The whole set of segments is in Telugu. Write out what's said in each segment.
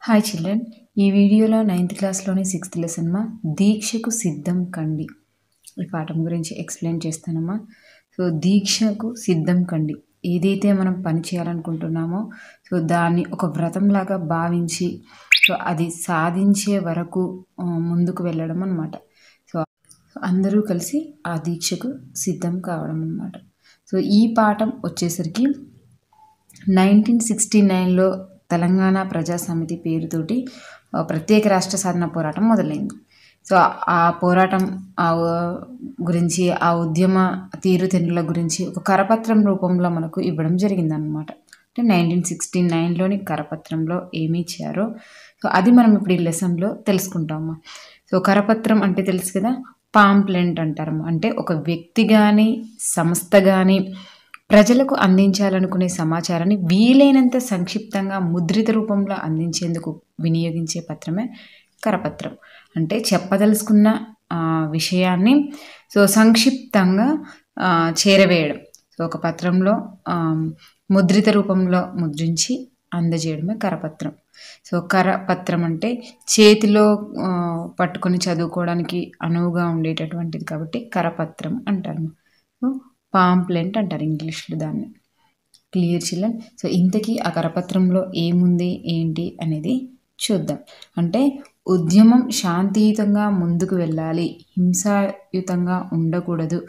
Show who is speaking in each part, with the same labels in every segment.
Speaker 1: హాయ్ చిల్డ్రన్, ఈ వీడియోలో 9th క్లాస్లోని 6th లెసన్ దీక్షకు సిద్ధం కండి ఈ పాఠం గురించి ఎక్స్ప్లెయిన్ చేస్తానమ్మా. సో దీక్షకు సిద్ధం కండి, ఏదైతే మనం పని చేయాలనుకుంటున్నామో సో దాన్ని ఒక వ్రతంలాగా భావించి సో అది సాధించే వరకు ముందుకు వెళ్ళడం అన్నమాట. సో అందరూ కలిసి ఆ దీక్షకు సిద్ధం కావడం అన్నమాట. సో ఈ పాఠం వచ్చేసరికి 1969లో తెలంగాణ ప్రజా సమితి పేరుతోటి ప్రత్యేక రాష్ట్ర సాధన పోరాటం మొదలైంది. సో ఆ పోరాటం గురించి, ఆ ఉద్యమ తీరుతెన్నుల గురించి ఒక కరపత్రం రూపంలో మనకు ఇవ్వడం జరిగిందనమాట. అంటే 1969లోని కరపత్రంలో ఏమి ఇచ్చారో సో అది మనం ఇప్పుడు ఈ లెసన్లో తెలుసుకుంటామా. సో కరపత్రం అంటే తెలుసు కదా, పాంప్లెంట్ అంటారమ్మా. అంటే ఒక వ్యక్తి కానీ సంస్థ కానీ ప్రజలకు అందించాలనుకునే సమాచారాన్ని వీలైనంత సంక్షిప్తంగా ముద్రిత రూపంలో అందించేందుకు వినియోగించే పత్రమే కరపత్రం. అంటే చెప్పదలుచుకున్న విషయాన్ని సో సంక్షిప్తంగా చేరవేయడం. సో ఒక పత్రంలో ముద్రిత రూపంలో ముద్రించి అందజేయడమే కరపత్రం. సో కరపత్రం అంటే చేతిలో పట్టుకొని చదువుకోవడానికి అనువుగా ఉండేటటువంటిది కాబట్టి కరపత్రం అంటారు. సో పాంప్లెంట్ అంటారు ఇంగ్లీష్లో దాన్ని. Clear children? సో ఇంతకీ ఆ కరపత్రంలో ఏముంది ఏంటి అనేది చూద్దాం. అంటే ఉద్యమం శాంతియుతంగా ముందుకు వెళ్ళాలి, హింసాయుతంగా ఉండకూడదు,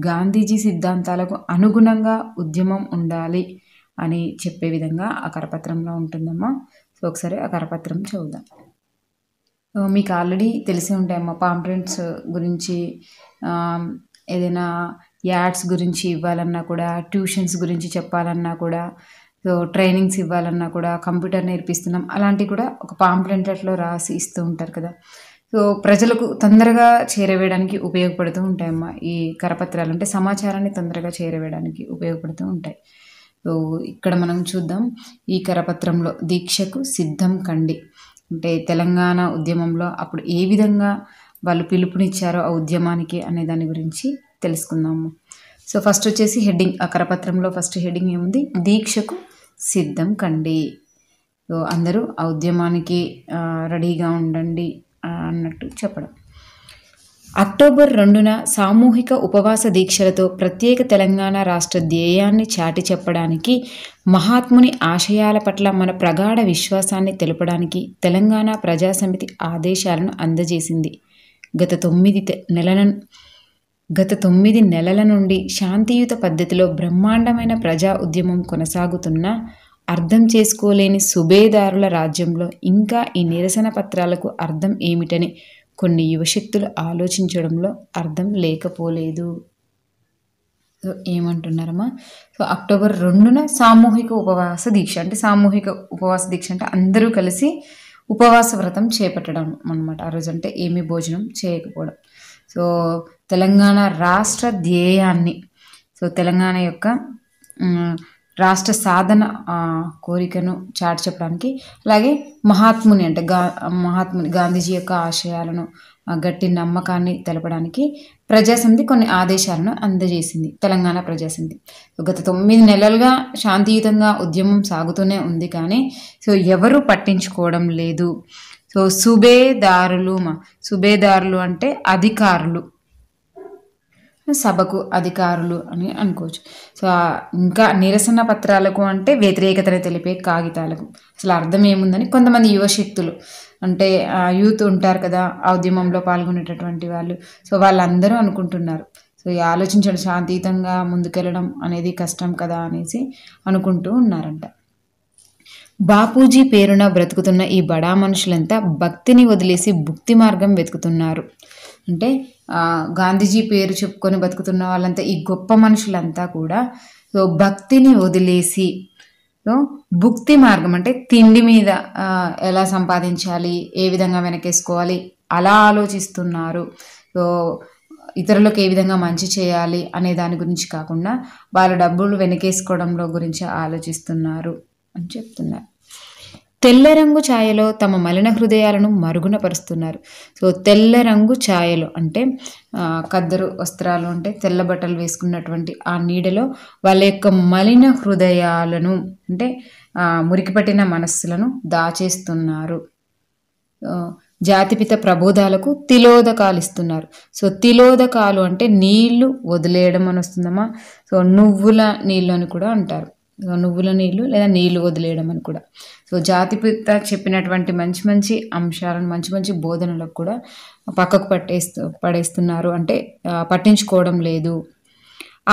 Speaker 1: గాంధీజీ సిద్ధాంతాలకు అనుగుణంగా ఉద్యమం ఉండాలి అని చెప్పే విధంగా ఆ కరపత్రంలో ఉంటుందమ్మా. సో ఒకసారి ఆ కరపత్రం చూద్దాం. మీకు ఆల్రెడీ తెలిసే ఉంటాయమ్మా పాంప్లెంట్స్ గురించి. ఏదైనా యాడ్స్ గురించి ఇవ్వాలన్నా కూడా, ట్యూషన్స్ గురించి చెప్పాలన్నా కూడా, సో ట్రైనింగ్స్ ఇవ్వాలన్నా కూడా, కంప్యూటర్ నేర్పిస్తున్నాం అలాంటివి కూడా ఒక పాంప్లెంట్లో రాసి ఇస్తూ ఉంటారు కదా. సో ప్రజలకు తొందరగా చేరవేయడానికి ఉపయోగపడుతూ ఉంటాయమ్మా ఈ కరపత్రాలు. అంటే సమాచారాన్ని తొందరగా చేరవేయడానికి ఉపయోగపడుతూ ఉంటాయి. సో ఇక్కడ మనం చూద్దాం ఈ కరపత్రంలో దీక్షకు సిద్ధం కండి అంటే తెలంగాణ ఉద్యమంలో అప్పుడు ఏ విధంగా వాళ్ళు పిలుపునిచ్చారో ఆ ఉద్యమానికి అనే దాని గురించి తెలుసుకుందాము. సో ఫస్ట్ వచ్చేసి హెడ్డింగ్, ఆ కరపత్రంలో ఫస్ట్ హెడ్డింగ్ ఏముంది, దీక్షకు సిద్ధం కండి. సో అందరూ ఆ ఉద్యమానికి రెడీగా ఉండండి అన్నట్టు చెప్పడం. అక్టోబర్ 2న సామూహిక ఉపవాస దీక్షలతో ప్రత్యేక తెలంగాణ రాష్ట్ర ధ్యేయాన్ని చాటి చెప్పడానికి, మహాత్ముని ఆశయాల పట్ల మన ప్రగాఢ విశ్వాసాన్ని తెలపడానికి తెలంగాణ ప్రజాసమితి ఆదేశాలను అందజేసింది. గత 9 నెలల నుండి శాంతియుత పద్ధతిలో బ్రహ్మాండమైన ప్రజా ఉద్యమం కొనసాగుతున్నా అర్థం చేసుకోలేని సుబేదారుల రాజ్యంలో ఇంకా ఈ నిరసన పత్రాలకు అర్థం ఏమిటని కొన్ని యువశక్తులు ఆలోచించడంలో అర్థం లేకపోలేదు. సో ఏమంటున్నారమ్మా, సో అక్టోబర్ 2న సామూహిక ఉపవాస దీక్ష. అంటే సామూహిక ఉపవాస దీక్ష అంటే అందరూ కలిసి ఉపవాస వ్రతం చేపట్టడం అన్నమాట. ఆ రోజు అంటే ఏమీ భోజనం చేయకపోవడం. సో తెలంగాణ రాష్ట్ర ధ్యేయాన్ని, సో తెలంగాణ యొక్క రాష్ట్ర సాధన కోరికను చాటి చెప్పడానికి, అలాగే మహాత్ముని అంటే మహాత్ముని గాంధీజీ యొక్క ఆశయాలను, గట్టి నమ్మకాన్ని తెలపడానికి ప్రజాసమితి కొన్ని ఆదేశాలను అందజేసింది. తెలంగాణ ప్రజాసమితి గత 9 నెలలుగా శాంతియుతంగా ఉద్యమం సాగుతూనే ఉంది, కానీ సో ఎవరు పట్టించుకోవడం లేదు. సో సుబేదారులు అంటే అధికారులు, సభకు అధికారులు అని అనుకోవచ్చు. సో ఇంకా నిరసన పత్రాలకు అంటే వ్యతిరేకతను తెలిపే కాగితాలకు. అసలు అర్థం ఏముందని కొంతమంది యువశక్తులు అంటే యూత్ ఉంటారు కదా, ఆ ఉద్యమంలో పాల్గొనేటటువంటి వాళ్ళు, సో వాళ్ళందరూ అనుకుంటున్నారు. సో ఆలోచించడం, శాంతియుతంగా ముందుకెళ్ళడం అనేది కష్టం కదా అనేసి అనుకుంటూ ఉన్నారంట. బాపూజీ పేరున బ్రతుకుతున్న ఈ బడా మనుషులంతా భక్తిని వదిలేసి భుక్తి మార్గం వెతుకుతున్నారు. అంటే గాంధీజీ పేరు చెప్పుకొని బతుకుతున్న వాళ్ళంతా, ఈ గొప్ప మనుషులంతా కూడా సో భక్తిని వదిలేసి సో భుక్తి మార్గం అంటే తిండి మీద ఎలా సంపాదించాలి, ఏ విధంగా వెనకేసుకోవాలి అలా ఆలోచిస్తున్నారు. సో ఇతరులకు ఏ విధంగా మంచి చేయాలి అనే దాని గురించి కాకుండా వాళ్ళ డబ్బులు వెనకేసుకోవడంలో గురించి ఆలోచిస్తున్నారు అని చెప్తున్నారు. తెల్ల రంగు ఛాయలో తమ మలిన హృదయాలను మరుగునపరుస్తున్నారు. సో తెల్ల రంగు ఛాయలు అంటే ఖద్దరు వస్త్రాలు అంటే తెల్ల బట్టలు వేసుకున్నటువంటి ఆ నీడలో వాళ్ళ యొక్క మలిన హృదయాలను అంటే మురికిపట్టిన మనస్సులను దాచేస్తున్నారు. జాతిపిత ప్రబోధాలకు తిలోదకాలు ఇస్తున్నారు. సో తిలోదకాలు అంటే నీళ్లు వదిలేయడం అని వస్తుందమ్మా. సో నువ్వుల నీళ్ళు అని కూడా అంటారు. నువ్వుల నీళ్ళు లేదా నీళ్లు వదిలేయడం అని కూడా. సో జాతిపిత చెప్పినటువంటి మంచి మంచి అంశాలను మంచి మంచి బోధనలకు కూడా పక్కకు పడేస్తున్నారు అంటే పట్టించుకోవడం లేదు.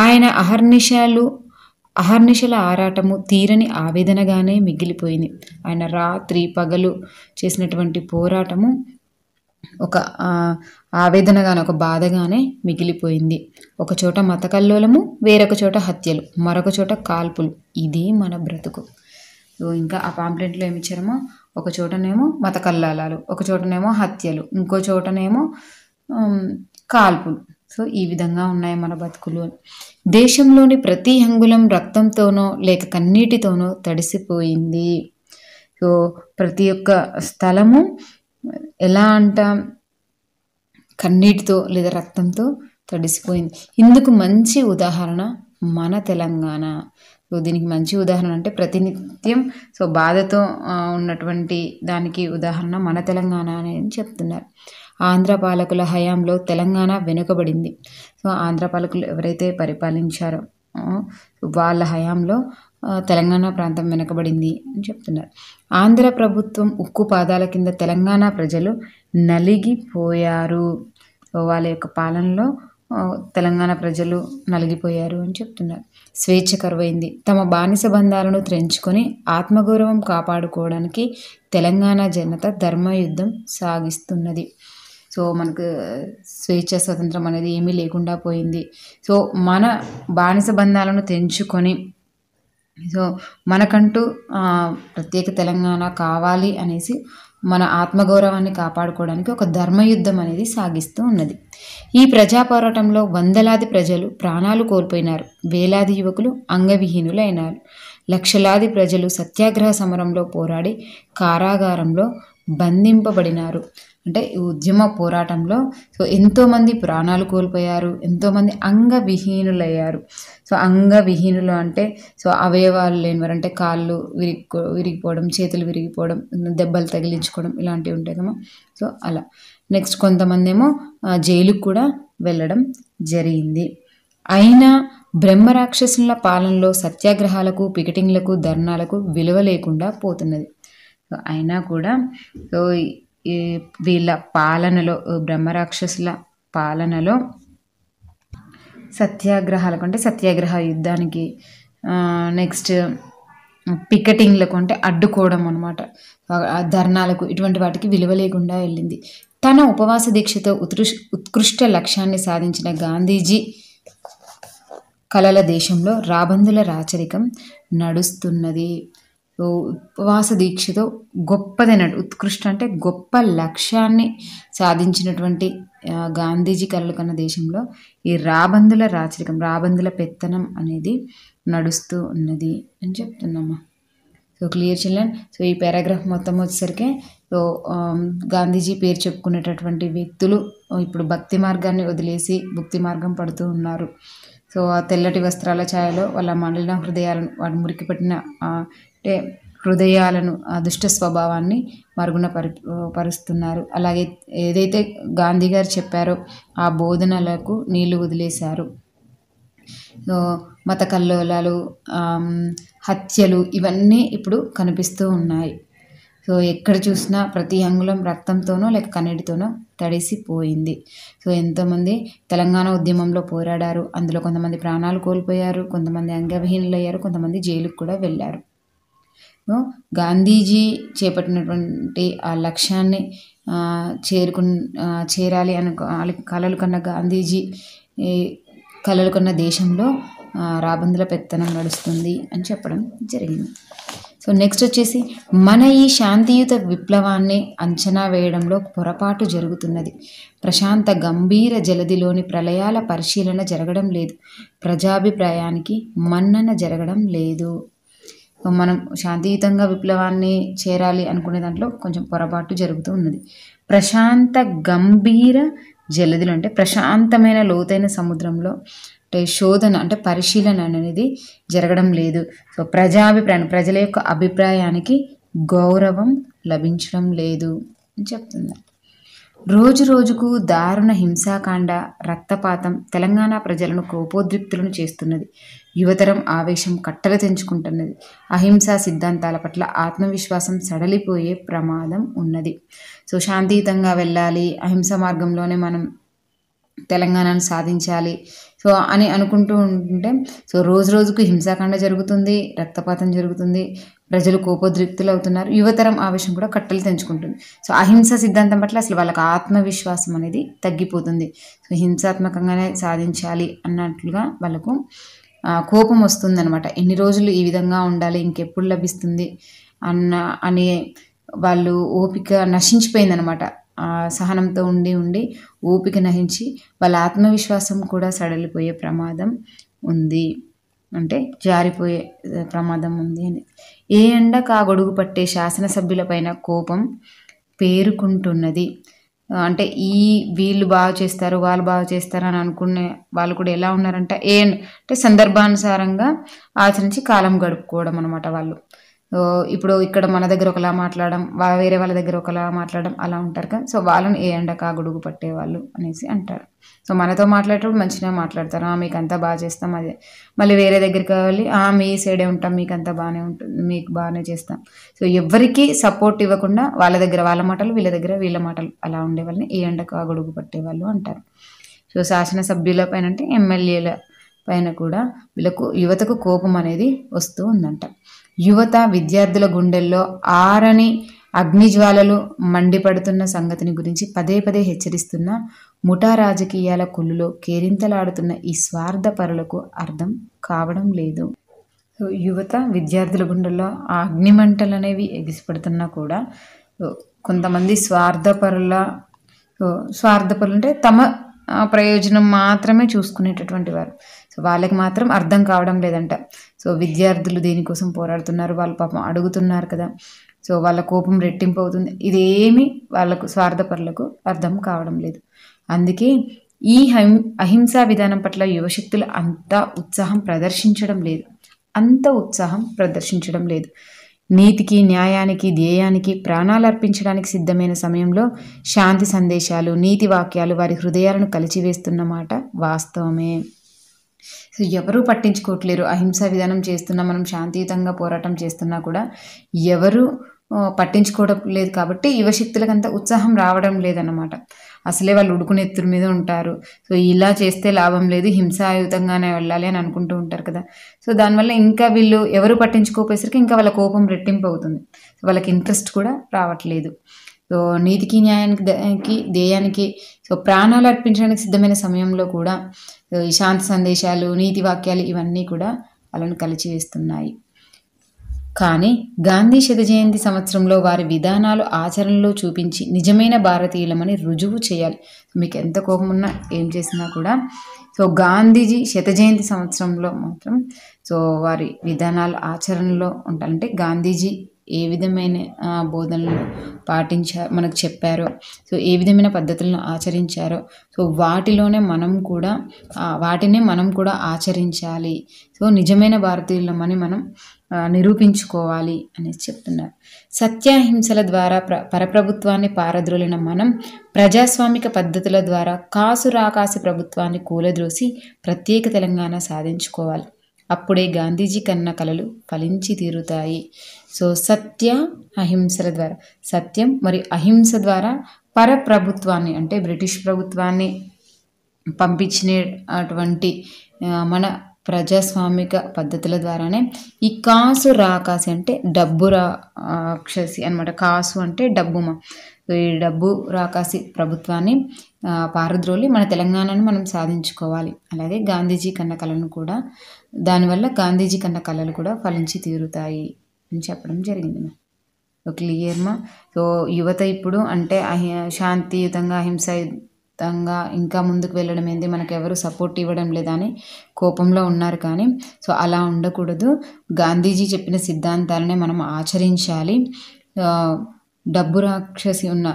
Speaker 1: ఆయన అహర్నిశల ఆరాటము తీరని ఆవేదనగానే మిగిలిపోయింది. ఆయన రాత్రి పగలు చేసినటువంటి పోరాటము ఒక ఆవేదనగానే ఒక బాధగానే మిగిలిపోయింది. ఒక చోట మత కల్లోలము, వేరొక చోట హత్యలు, మరొక చోట కాల్పులు. ఇది మన బ్రతుకు. ఇంకా ఆ పాంప్లెంట్లో ఏమి ఇచ్చారమో ఒక చోటనేమో మత కల్లాలాలు, ఒక చోటనేమో హత్యలు, ఇంకో చోటనేమో కాల్పులు. సో ఈ విధంగా ఉన్నాయి మన బతుకులు. దేశంలోని ప్రతి అంగుళం రక్తంతోనో లేక కన్నీటితోనో తడిసిపోయింది. సో ప్రతి ఒక్క స్థలము ఎలా అంట కన్నీటితో లేదా రక్తంతో తడిసిపోయింది. ఇందుకు మంచి ఉదాహరణ మన తెలంగాణ. సో దీనికి మంచి ఉదాహరణ అంటే ప్రతినిత్యం సో బాధతో ఉన్నటువంటి దానికి ఉదాహరణ మన తెలంగాణ అని చెప్తున్నారు. ఆంధ్ర పాలకుల హయాంలో తెలంగాణ వెనుకబడింది. సో ఆంధ్ర పాలకులు ఎవరైతే పరిపాలించారో వాళ్ళ హయాంలో తెలంగాణ ప్రాంతం వెనుకబడింది అని చెప్తున్నారు. ఆంధ్ర ప్రభుత్వం ఉక్కు పాదాల కింద తెలంగాణ ప్రజలు నలిగిపోయారు. వాళ్ళ యొక్క పాలనలో తెలంగాణ ప్రజలు నలిగిపోయారు అని చెప్తున్నారు. స్వేచ్ఛ కరువైంది. తమ బానిస బంధాలను త్రెంచుకొని ఆత్మగౌరవం కాపాడుకోవడానికి తెలంగాణ జనత ధర్మయుద్ధం సాగిస్తున్నది. సో మనకు స్వేచ్ఛ స్వతంత్రం అనేది ఏమీ లేకుండా పోయింది. సో మన బానిస బంధాలను తెంచుకొని సో మనకంటూ ప్రత్యేక తెలంగాణ కావాలి అనేసి మన ఆత్మగౌరవాన్ని కాపాడుకోవడానికి ఒక ధర్మయుద్ధం అనేది సాగిస్తూ ఉన్నది. ఈ ప్రజా పోరాటంలో వందలాది ప్రజలు ప్రాణాలు కోల్పోయినారు. వేలాది యువకులు అంగవిహీనులు అయినారు. లక్షలాది ప్రజలు సత్యాగ్రహ సమరంలో పోరాడి కారాగారంలో బంధింపబడినారు. అంటే ఈ ఉద్యమ పోరాటంలో సో ఎంతోమంది ప్రాణాలు కోల్పోయారు, ఎంతోమంది అంగవిహీనులయ్యారు. సో అంగవిహీనులు అంటే సో అవయవాలు లేనివారు అంటే కాళ్ళు విరిగిపోవడం, చేతులు విరిగిపోవడం, దెబ్బలు తగిలించుకోవడం ఇలాంటివి ఉంటాయి కదా. సో అలా నెక్స్ట్ కొంతమంది ఏమో జైలుకు కూడా వెళ్ళడం జరిగింది. అయినా బ్రహ్మరాక్షసుల పాలనలో సత్యాగ్రహాలకు, పికెటింగ్లకు, ధర్నాలకు విలువ లేకుండా పోతున్నది. సో అయినా కూడా సో వీళ్ళ పాలనలో బ్రహ్మరాక్షసుల పాలనలో సత్యాగ్రహాలకు అంటే సత్యాగ్రహ యుద్ధానికి నెక్స్ట్ పికెటింగ్లకు అంటే అడ్డుకోవడం అనమాట, ధర్నాలకు ఇటువంటి వాటికి విలువ లేకుండా వెళ్ళింది. తన ఉపవాస దీక్షతో ఉత్కృష్ట లక్ష్యాన్ని సాధించిన గాంధీజీ కలల దేశంలో రాబందుల రాచరికం నడుస్తున్నది. ఉపవాస దీక్షతో గొప్పదైనట్టు ఉత్కృష్ట అంటే గొప్ప లక్ష్యాన్ని సాధించినటువంటి గాంధీజీ కలలు కన్న దేశంలో ఈ రాబందుల రాచరికం, రాబందుల పెత్తనం అనేది నడుస్తూ ఉన్నది అని చెప్తున్నామా. So clear children. సో ఈ పారాగ్రాఫ్ మొత్తం వచ్చేసరికి సో గాంధీజీ పేరు చెప్పుకునేటటువంటి వ్యక్తులు ఇప్పుడు భక్తి మార్గాన్ని వదిలేసి భక్తి మార్గం పడుతూ ఉన్నారు. సో ఆ తెల్లటి వస్త్రాల ఛాయలో వాళ్ళ మలిన హృదయాలను, వాడు మురికి పట్టిన అంటే హృదయాలను, ఆ దుష్ట స్వభావాన్ని మరుగున పరుస్తున్నారు. అలాగే ఏదైతే గాంధీ గారు చెప్పారో ఆ బోధనలకు నీళ్లు వదిలేశారు. సో మత కల్లోలాలు, హత్యలు ఇవన్నీ ఇప్పుడు కనిపిస్తూ ఉన్నాయి. సో ఎక్కడ చూసినా ప్రతి అంగుళం రక్తంతోనో లేక కన్నీటితోనో తడిసిపోయింది. సో ఎంతోమంది తెలంగాణ ఉద్యమంలో పోరాడారు. అందులో కొంతమంది ప్రాణాలు కోల్పోయారు, కొంతమంది అంగవిహీనులు అయ్యారు, కొంతమంది జైలుకు కూడా వెళ్ళారు. గాంధీజీ చేపట్టినటువంటి ఆ లక్ష్యాన్ని చేరాలి అని కలలు కన్న గాంధీజీ కలలు కన్న దేశంలో రాబందుల పెత్తనం నడుస్తుంది అని చెప్పడం జరిగింది. సో నెక్స్ట్ వచ్చేసి మన ఈ శాంతియుత విప్లవాన్ని అంచనా వేయడంలో పొరపాటు జరుగుతున్నది. ప్రశాంత గంభీర జలదిలోని ప్రళయాల పరిశీలన జరగడం లేదు. ప్రజాభిప్రాయానికి మన్నన జరగడం లేదు. మనం శాంతియుతంగా విప్లవాన్ని చేరాలి అనుకునే దాంట్లో కొంచెం పొరపాటు జరుగుతూ ఉన్నది. ప్రశాంత గంభీర జలదులు అంటే ప్రశాంతమైన లోతైన సముద్రంలో అంటే శోధన అంటే పరిశీలన అనేది జరగడం లేదు. సో ప్రజాభిప్రాయం ప్రజల యొక్క అభిప్రాయానికి గౌరవం లభించడం లేదు అని చెప్తుంది. రోజు రోజుకు దారుణ హింసాకాండ రక్తపాతం తెలంగాణ ప్రజలను కోపోద్రిక్తులను చేస్తున్నది. యువతరం ఆవేశం కట్టలు తెంచుకుంటున్నది. అహింసా సిద్ధాంతాల పట్ల ఆత్మవిశ్వాసం సడలిపోయే ప్రమాదం ఉన్నది. సో శాంతియుతంగా వెళ్ళాలి, అహింసా మార్గంలోనే మనం తెలంగాణను సాధించాలి సో అని అనుకుంటూ ఉంటే సో రోజు రోజుకు హింసాకాండ జరుగుతుంది, రక్తపాతం జరుగుతుంది, ప్రజలు కోపోద్రిక్తులు అవుతున్నారు, యువతరం ఆవేశం కూడా కట్టలు తెంచుకుంటుంది. సో అహింస సిద్ధాంతం పట్ల అసలు వాళ్ళకి ఆత్మవిశ్వాసం అనేది తగ్గిపోతుంది. సో హింసాత్మకంగానే సాధించాలి అన్నట్లుగా వాళ్ళకు కోపం వస్తుంది అనమాట. ఎన్ని రోజులు ఈ విధంగా ఉండాలి, ఇంకెప్పుడు లభిస్తుంది అని వాళ్ళు ఓపిక నశించిపోయిందనమాట. సహనంతో ఉండి ఉండి ఓపిక నశించి వాళ్ళ ఆత్మవిశ్వాసం కూడా సడలిపోయే ప్రమాదం ఉంది, అంటే జారిపోయే ప్రమాదం ఉంది అని. ఏ ఎండకు ఆ గొడుగు పట్టే శాసనసభ్యులపైన కోపం పేరుకుంటున్నది. అంటే వీళ్ళు బాగా చేస్తారు, వాళ్ళు బాగా చేస్తారు అని అనుకునే వాళ్ళు కూడా ఎలా ఉన్నారంటే అంటే సందర్భానుసారంగా ఆచరించి కాలం గడుపుకోవడం అనమాట వాళ్ళు. ఇప్పుడు ఇక్కడ మన దగ్గర ఒకలా మాట్లాడడం, వేరే వాళ్ళ దగ్గర ఒకలా మాట్లాడడం అలా ఉంటారు కదా. సో వాళ్ళని ఏ ఎండకా గొడుగు పట్టేవాళ్ళు అనేసి అంటారు. సో మనతో మాట్లాడేటప్పుడు మంచిగా మాట్లాడతారు, మీకు అంతా బాగా చేస్తాం, అదే మళ్ళీ వేరే దగ్గరికి వెళ్ళి మీ సైడే ఉంటాం, మీకు అంతా బాగానే ఉంటుంది, మీకు బాగానే చేస్తాం. సో ఎవరికి సపోర్ట్ ఇవ్వకుండా వాళ్ళ దగ్గర వాళ్ళ మాటలు, వీళ్ళ దగ్గర వీళ్ళ మాటలు అలా ఉండే వాళ్ళని ఏ ఎండకా గొడుగు పట్టేవాళ్ళు అంటారు. సో శాసనసభ్యుల పైన అంటే ఎమ్మెల్యేల పైన కూడా యువతకు కోపం అనేది వస్తూ ఉందంట. యువత విద్యార్థుల గుండెల్లో ఆరని అగ్నిజ్వాలలు మండిపడుతున్న సంగతిని గురించి పదే పదే హెచ్చరిస్తున్న ముఠా రాజకీయాల కుళ్ళులో కేరింతలాడుతున్న ఈ స్వార్థ పరులకు అర్థం కావడం లేదు. యువత విద్యార్థుల గుండెల్లో ఆ అగ్నిమంటలు అనేవి ఎగిసిపడుతున్నా కూడా కొంతమంది స్వార్థపరులు అంటే తమ ప్రయోజనం మాత్రమే చూసుకునేటటువంటి వారు. సో వాళ్ళకి మాత్రం అర్థం కావడం లేదంట. సో విద్యార్థులు దేనికోసం పోరాడుతున్నారు, వాళ్ళు పాపం అడుగుతున్నారు కదా, సో వాళ్ళ కోపం రెట్టింపు అవుతుంది. ఇదేమి వాళ్ళకు స్వార్థపరులకు అర్థం కావడం లేదు. అందుకే ఈ అహింసా విధానం పట్ల యువశక్తులు అంత ఉత్సాహం ప్రదర్శించడం లేదు. నీతికి, న్యాయానికి, ధ్యేయానికి ప్రాణాలు అర్పించడానికి సిద్ధమైన సమయంలో శాంతి సందేశాలు, నీతి వాక్యాలు వారి హృదయాలను కలిచివేస్తున్న మాట వాస్తవమే. సో ఎవరూ పట్టించుకోవట్లేరు. అహింసా విధానం చేస్తున్నా, మనం శాంతియుతంగా పోరాటం చేస్తున్నా కూడా ఎవరు పట్టించుకోవడం లేదు. కాబట్టి యువశక్తులకు అంత ఉత్సాహం రావడం లేదన్నమాట. అసలే వాళ్ళు ఉడుకుని ఎత్తుల మీద ఉంటారు. సో ఇలా చేస్తే లాభం లేదు, హింసాయుతంగానే వెళ్ళాలి అని అనుకుంటూ ఉంటారు కదా. సో దానివల్ల ఇంకా వీళ్ళు ఎవరు పట్టించుకోపోయేసరికి ఇంకా వాళ్ళ కోపం రెట్టింపు అవుతుంది. సో వాళ్ళకి ఇంట్రెస్ట్ కూడా రావట్లేదు. సో నీతికి, న్యాయానికి, ధ్యేయానికి సో ప్రాణాలు అర్పించడానికి సిద్ధమైన సమయంలో కూడా ఈ శాంతి సందేశాలు, నీతి వాక్యాలు ఇవన్నీ కూడా వాళ్ళని కలిచివేస్తున్నాయి. కానీ గాంధీ 100వ జయంతి సంవత్సరంలో వారి విధానాలు ఆచరణలో చూపించి నిజమైన భారతీయులమని రుజువు చేయాలి. మీకు ఎంత కోపం ఉన్నా ఏం చేసినా కూడా సో గాంధీజీ 100వ జయంతి సంవత్సరంలో మాత్రం సో వారి విధానాలు ఆచరణలో ఉండాలంటే గాంధీజీ ఏ విధమైన బోధనలు మనకు చెప్పారో, సో ఏ విధమైన పద్ధతులను ఆచరించారో సో వాటినే మనం కూడా ఆచరించాలి. సో నిజమైన భారతీయులమని మనం నిరూపించుకోవాలి అనేసి చెప్తున్నారు. సత్యాహింసల ద్వారా పరప్రభుత్వాన్ని పారద్రోలిన మనం ప్రజాస్వామిక పద్ధతుల ద్వారా కాసు రాకాసి ప్రభుత్వాన్ని కూలద్రోసి ప్రత్యేక తెలంగాణ సాధించుకోవాలి. అప్పుడే గాంధీజీ కన్న కలలు ఫలించి తీరుతాయి. సో అహింసల ద్వారా, సత్యం మరియు అహింస ద్వారా పరప్రభుత్వాన్ని అంటే బ్రిటిష్ ప్రభుత్వాన్ని పంపించిన అటువంటి మన ప్రజాస్వామిక పద్ధతుల ద్వారానే ఈ కాసు రాకాసి అంటే డబ్బు రాక్షసి అనమాట. కాసు అంటే డబ్బు, ఈ డబ్బు రాకాసి ప్రభుత్వాన్ని పారద్రోలి మన తెలంగాణను మనం సాధించుకోవాలి. అలాగే గాంధీజీ కన్న కళను కూడా, దానివల్ల గాంధీజీ కన్న కళలు కూడా ఫలించి తీరుతాయి అని చెప్పడం జరిగింది. క్లియర్మా? సో యువత ఇప్పుడు అంటే శాంతియుతంగా, వ్యతిరేకంగా ఇంకా ముందుకు వెళ్ళడం ఏంది, మనకు ఎవరు సపోర్ట్ ఇవ్వడం లేదని కోపంలో ఉన్నారు. కానీ సో అలా ఉండకూడదు. గాంధీజీ చెప్పిన సిద్ధాంతాలనే మనం ఆచరించాలి. డబ్బు రాక్షసి ఉన్న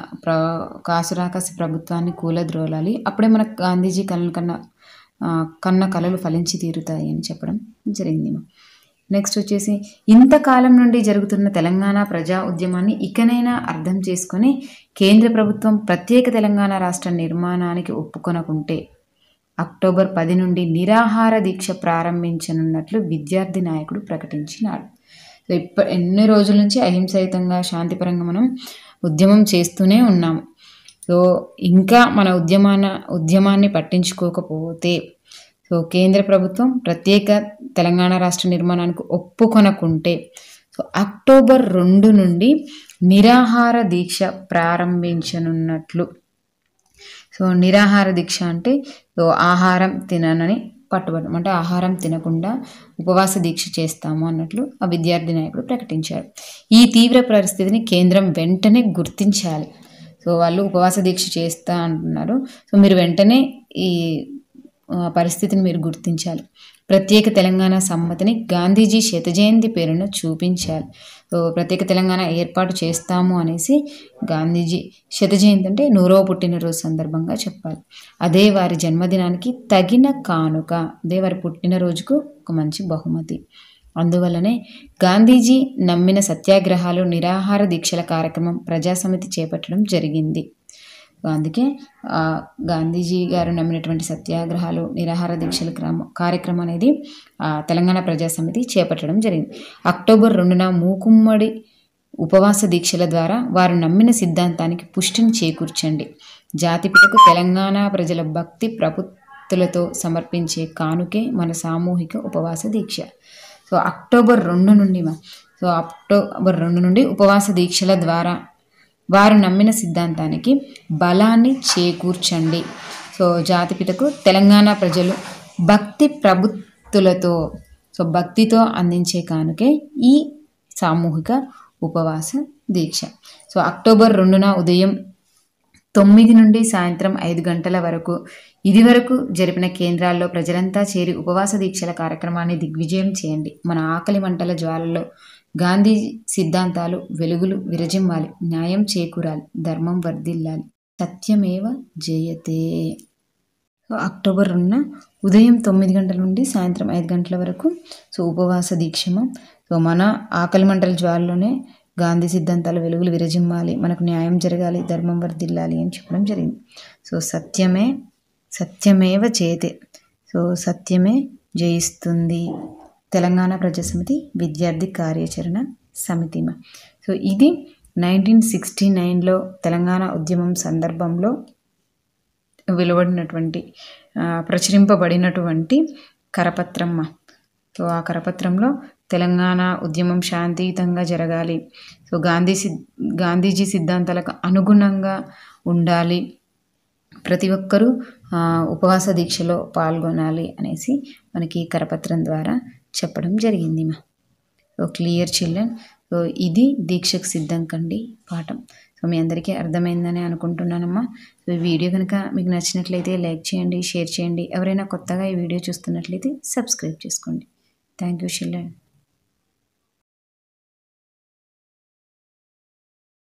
Speaker 1: కాసు రాకాసి ప్రభుత్వాన్ని కూలద్రోలాలి. అప్పుడే మనకు గాంధీజీ కన్న కలలు ఫలించి తీరుతాయి అని చెప్పడం జరిగింది. నెక్స్ట్ వచ్చేసి, ఇంతకాలం నుండి జరుగుతున్న తెలంగాణ ప్రజా ఉద్యమాన్ని ఇకనైనా అర్థం చేసుకొని కేంద్ర ప్రభుత్వం ప్రత్యేక తెలంగాణ రాష్ట్ర నిర్మాణానికి ఒప్పుకొనకుంటే అక్టోబర్ 10 నుండి నిరాహార దీక్ష ప్రారంభించనున్నట్లు విద్యార్థి నాయకుడు ప్రకటించినాడు. సో ఎన్ని రోజుల నుంచి అహింసాయుతంగా శాంతిపరంగా మనం ఉద్యమం చేస్తూనే ఉన్నాము. సో ఇంకా మన ఉద్యమాన్ని పట్టించుకోకపోతే సో కేంద్ర ప్రభుత్వం ప్రత్యేక తెలంగాణ రాష్ట్ర నిర్మాణానికి ఒప్పుకొనకుంటే సో అక్టోబర్ 2 నుండి నిరాహార దీక్ష ప్రారంభించనున్నట్లు. సో నిరాహార దీక్ష అంటే సో ఆహారం తిననని పట్టుబడడం, అంటే ఆహారం తినకుండా ఉపవాస దీక్ష చేస్తాము అన్నట్లు ఆ విద్యార్థి నాయకుడు ప్రకటించారు. ఈ తీవ్ర పరిస్థితిని కేంద్రం వెంటనే గుర్తించాలి. సో వాళ్ళు ఉపవాస దీక్ష చేస్తా అంటున్నారు. సో మీరు వెంటనే ఈ పరిస్థితిని మీరు గుర్తించాలి. ప్రత్యేక తెలంగాణ సమ్మతిని గాంధీజీ శతజయంతి పేరున చూపించాలి. సో ప్రత్యేక తెలంగాణ ఏర్పాటు చేస్తాము అనేసి గాంధీజీ శతజయంతి అంటే 100వ పుట్టినరోజు సందర్భంగా చెప్పాలి. అదే వారి జన్మదినానికి తగిన కానుక, అదే వారి పుట్టినరోజుకు ఒక మంచి బహుమతి. అందువల్లనే గాంధీజీ నమ్మిన సత్యాగ్రహాలు, నిరాహార దీక్షల కార్యక్రమం ప్రజాసమితి చేపట్టడం జరిగింది. అందుకే గాంధీజీ గారు నమ్మినటువంటి సత్యాగ్రహాలు, నిరాహార దీక్షల కార్యక్రమం అనేది తెలంగాణ ప్రజాసమితి చేపట్టడం జరిగింది. అక్టోబర్ 2న మూకుమ్మడి ఉపవాస దీక్షల ద్వారా వారు నమ్మిన సిద్ధాంతానికి పుష్టిని చేకూర్చండి. జాతిపితకు తెలంగాణ ప్రజల భక్తి ప్రపత్తులతో సమర్పించే కానుకే మన సామూహిక ఉపవాస దీక్ష. సో అక్టోబర్ 2 నుండి ఉపవాస దీక్షల ద్వారా వారు నమ్మిన సిద్ధాంతానికి బలాన్ని చేకూర్చండి. సో జాతిపితకు తెలంగాణ ప్రజలు భక్తి ప్రబుత్తులతో, సో భక్తితో అందించే కానుకే ఈ సామూహిక ఉపవాస దీక్ష. సో అక్టోబర్ 2న ఉదయం 9 నుండి సాయంత్రం 5 గంటల వరకు ఇదివరకు జరిపిన కేంద్రాల్లో ప్రజలంతా చేరి ఉపవాస దీక్షల కార్యక్రమాన్ని దిగ్విజయం చేయండి. మన ఆకలి మంటల జ్వాలలో గాంధీ సిద్ధాంతాలు వెలుగులు విరజిమ్మాలి, న్యాయం చేకూరాలి, ధర్మం వర్ధిల్లాలి, సత్యమేవ జయతే. అక్టోబర్ 2న ఉదయం 9 గంటల నుండి సాయంత్రం 5 గంటల వరకు సో ఉపవాస దీక్షము. సో మన ఆకలి మంటల జ్వాలలోనే గాంధీ సిద్ధాంతాలు వెలుగులు విరజిమ్మాలి, మనకు న్యాయం జరగాలి, ధర్మం వర్ధిల్లాలి అని చెప్పడం జరిగింది. సో సత్యమేవ జయతే. సో సత్యమే జయిస్తుంది. తెలంగాణ ప్రజాసమితి విద్యార్థి కార్యాచరణ సమితి. సో ఇది 1969లో తెలంగాణ ఉద్యమం సందర్భంలో ప్రచురింపబడినటువంటి కరపత్రం. సో ఆ కరపత్రంలో తెలంగాణ ఉద్యమం శాంతియుతంగా జరగాలి, సో గాంధీజీ సిద్ధాంతాలకు అనుగుణంగా ఉండాలి, ప్రతి ఒక్కరూ ఉపవాస దీక్షలో పాల్గొనాలి అనేసి మనకి కరపత్రం ద్వారా చెప్పడం జరిగింది. So clear children. సో ఇది దీక్షకు సిద్ధం కండి పాఠం. సో మీ అందరికీ అర్థమైందని అనుకుంటున్నానమ్మా. సో ఈ వీడియో కనుక మీకు నచ్చినట్లయితే లైక్ చేయండి, షేర్ చేయండి. ఎవరైనా కొత్తగా ఈ వీడియో చూస్తున్నట్లయితే సబ్స్క్రైబ్ చేసుకోండి. Thank you children.